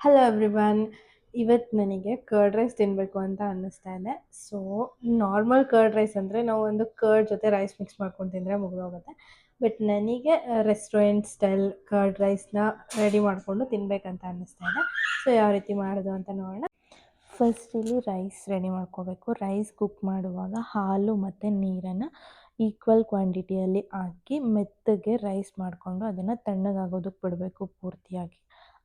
Hello everyone. ಇವತ್ತು ನನಗೆ curd rice ತಿನ್ನಬೇಕು ಅಂತ ಅನ್ನಿಸ್ತಾ ಇದೆ. ಸೊ ನಾರ್ಮಲ್ ಕರ್ಡ್ ರೈಸ್ ಅಂದರೆ ನಾವು ಒಂದು ಕರ್ಡ್ ಜೊತೆ ರೈಸ್ ಮಿಕ್ಸ್ ಮಾಡ್ಕೊಂಡು ತಿಂದರೆ ಮುಗಿದೋಗುತ್ತೆ. ಬಟ್ ನನಗೆ ರೆಸ್ಟೋರೆಂಟ್ ಸ್ಟೈಲ್ ಕರ್ಡ್ ರೈಸ್ನ ರೆಡಿ ಮಾಡಿಕೊಂಡು ತಿನ್ನಬೇಕಂತ ಅನ್ನಿಸ್ತಾ ಇದೆ. ಸೊ ಯಾವ ರೀತಿ ಮಾಡೋದು ಅಂತ ನೋಡೋಣ. ಫಸ್ಟ್ ಇಲ್ಲಿ ರೈಸ್ ರೆಡಿ ಮಾಡ್ಕೋಬೇಕು. ರೈಸ್ ಕುಕ್ ಮಾಡುವಾಗ ಹಾಲು ಮತ್ತು ನೀರನ್ನು ಈಕ್ವಲ್ ಕ್ವಾಂಟಿಟಿಯಲ್ಲಿ ಹಾಕಿ ಮೆತ್ತಗೆ ರೈಸ್ ಮಾಡಿಕೊಂಡು ಅದನ್ನು ತಣ್ಣಗಾಗೋದಕ್ಕೆ ಬಿಡಬೇಕು ಪೂರ್ತಿಯಾಗಿ.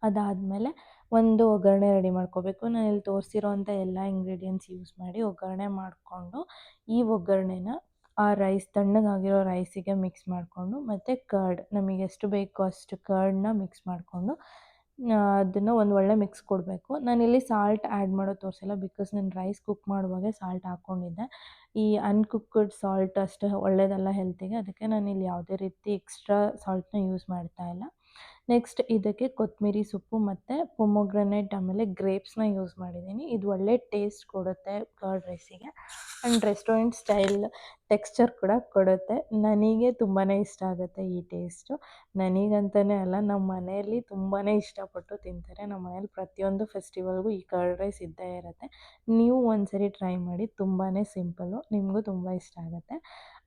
ಅದಾದಮೇಲೆ ಒಂದು ಒಗ್ಗರಣೆ ರೆಡಿ ಮಾಡ್ಕೋಬೇಕು. ನಾನು ಇಲ್ಲಿ ತೋರಿಸಿರೋಂಥ ಎಲ್ಲ ಇಂಗ್ರೀಡಿಯೆಂಟ್ಸ್ ಯೂಸ್ ಮಾಡಿ ಒಗ್ಗರಣೆ ಮಾಡಿಕೊಂಡು ಈ ಒಗ್ಗರಣೆನ ಆ ರೈಸ್ ತಣ್ಣಗಾಗಿರೋ ರೈಸಿಗೆ ಮಿಕ್ಸ್ ಮಾಡಿಕೊಂಡು ಮತ್ತು ಕರ್ಡ್ ನಮಗೆ ಎಷ್ಟು ಬೇಕೋ ಅಷ್ಟು ಕರ್ಡ್ನ ಮಿಕ್ಸ್ ಮಾಡಿಕೊಂಡು ಅದನ್ನು ಒಂದು ಒಳ್ಳೆ ಮಿಕ್ಸ್ ಕೊಡಬೇಕು. ನಾನಿಲ್ಲಿ ಸಾಲ್ಟ್ ಆ್ಯಡ್ ಮಾಡೋದು ತೋರಿಸಿಲ್ಲ, ಬಿಕಾಸ್ ನಾನು ರೈಸ್ ಕುಕ್ ಮಾಡುವಾಗೆ ಸಾಲ್ಟ್ ಹಾಕ್ಕೊಂಡಿದ್ದೆ. ಈ ಅನ್ಕುಕ್ಡ್ ಸಾಲ್ಟ್ ಅಷ್ಟು ಒಳ್ಳೆಯದಲ್ಲ ಹೆಲ್ತಿಗೆ, ಅದಕ್ಕೆ ನಾನಿಲ್ಲಿ ಯಾವುದೇ ರೀತಿ ಎಕ್ಸ್ಟ್ರಾ ಸಾಲ್ಟ್ನ ಯೂಸ್ ಮಾಡ್ತಾ ಇಲ್ಲ. ನೆಕ್ಸ್ಟ್ ಇದಕ್ಕೆ ಕೊತ್ತಂಬರಿ ಸೊಪ್ಪು ಮತ್ತು ಪೊಮೊಗ್ರನೇಟ್ ಆಮೇಲೆ ಗ್ರೇಪ್ಸ್ನ ಯೂಸ್ ಮಾಡಿದ್ದೀನಿ. ಇದು ಒಳ್ಳೆ ಟೇಸ್ಟ್ ಕೊಡುತ್ತೆ ಕರ್ಡ್ ರೈಸಿಗೆ ಆ್ಯಂಡ್ ರೆಸ್ಟೋರೆಂಟ್ ಸ್ಟೈಲ್ ಟೆಕ್ಸ್ಚರ್ ಕೂಡ ಕೊಡುತ್ತೆ. ನನಗೆ ತುಂಬಾ ಇಷ್ಟ ಆಗುತ್ತೆ ಈ ಟೇಸ್ಟು. ನನಗಂತಲೇ ಅಲ್ಲ, ನಮ್ಮ ಮನೆಯಲ್ಲಿ ತುಂಬಾ ಇಷ್ಟಪಟ್ಟು ತಿಂತಾರೆ. ನಮ್ಮ ಮನೇಲಿ ಪ್ರತಿಯೊಂದು ಫೆಸ್ಟಿವಲ್ಗೂ ಈ ಕರ್ಡ್ ರೈಸ್ ಇದ್ದೇ ಇರುತ್ತೆ. ನೀವು ಒಂದ್ಸರಿ ಟ್ರೈ ಮಾಡಿ, ತುಂಬಾ ಸಿಂಪಲ್ಲು, ನಿಮಗೂ ತುಂಬ ಇಷ್ಟ ಆಗುತ್ತೆ.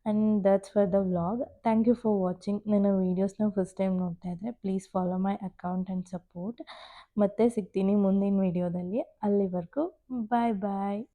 And that's for the vlog. Thank you for watching. ನನ್ನ ವೀಡಿಯೋಸ್ನ ಫಸ್ಟ್ ಟೈಮ್ ನೋಡ್ತಾ ಇದ್ದರೆ please follow my account and support. ಮತ್ತೆ ಸಿಗ್ತೀನಿ ಮುಂದಿನ ವೀಡಿಯೋದಲ್ಲಿ. ಅಲ್ಲಿವರೆಗೂ ಬಾಯ್ ಬಾಯ್.